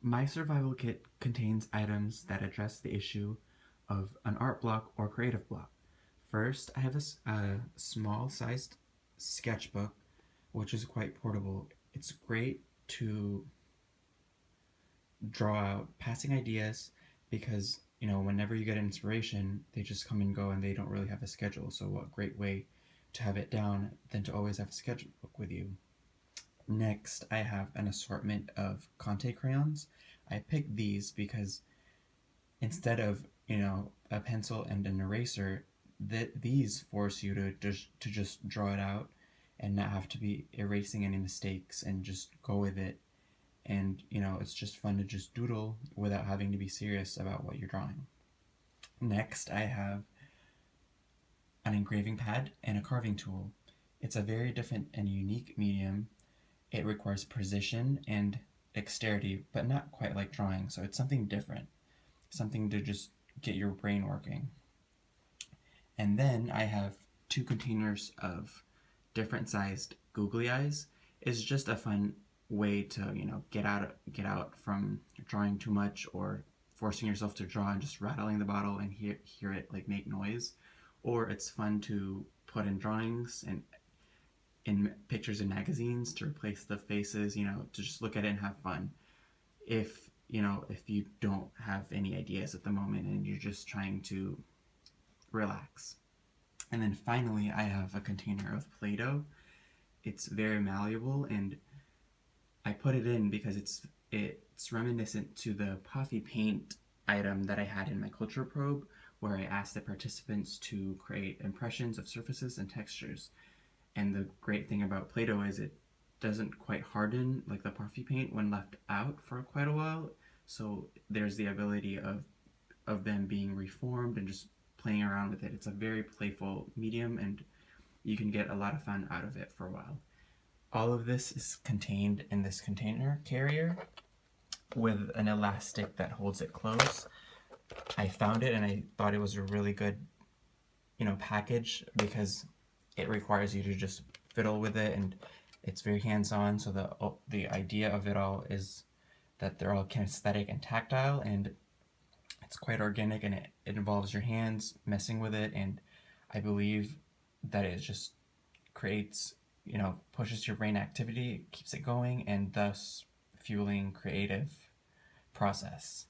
My survival kit contains items that address the issue of an art block or creative block. First, I have a small sized sketchbook, which is quite portable. It's great to draw out passing ideas because, whenever you get inspiration, they just come and go and they don't really have a schedule. So, what great way to have it down than to always have a sketchbook with you. Next, I have an assortment of Conte crayons. I picked these because instead of, a pencil and an eraser, these force you to just draw it out and not have to be erasing any mistakes and just go with it. And, it's just fun to just doodle without having to be serious about what you're drawing. Next, I have an engraving pad and a carving tool. It's a very different and unique medium. It requires precision and dexterity, but not quite like drawing, so it's something different, something to just get your brain working. And then I have two containers of different sized googly eyes. It's just a fun way to, get out from drawing too much or forcing yourself to draw and just rattling the bottle and hear it like make noise. Or it's fun to put in drawings and in pictures in magazines to replace the faces, to just look at it and have fun. If you don't have any ideas at the moment and you're just trying to relax. And then finally, I have a container of Play-Doh. It's very malleable, and I put it in because it's reminiscent to the puffy paint item that I had in my culture probe, where I asked the participants to create impressions of surfaces and textures. And the great thing about Play-Doh is it doesn't quite harden like the puffy paint when left out for quite a while. So there's the ability of them being reformed and just playing around with it. It's a very playful medium and you can get a lot of fun out of it for a while. All of this is contained in this container carrier with an elastic that holds it close. I found it and I thought it was a really good, package because it requires you to just fiddle with it and it's very hands-on. So the idea of it all is that they're all kinesthetic and tactile, and it's quite organic, and it involves your hands messing with it, and I believe that it just creates, pushes your brain activity, keeps it going, and thus fueling creative process.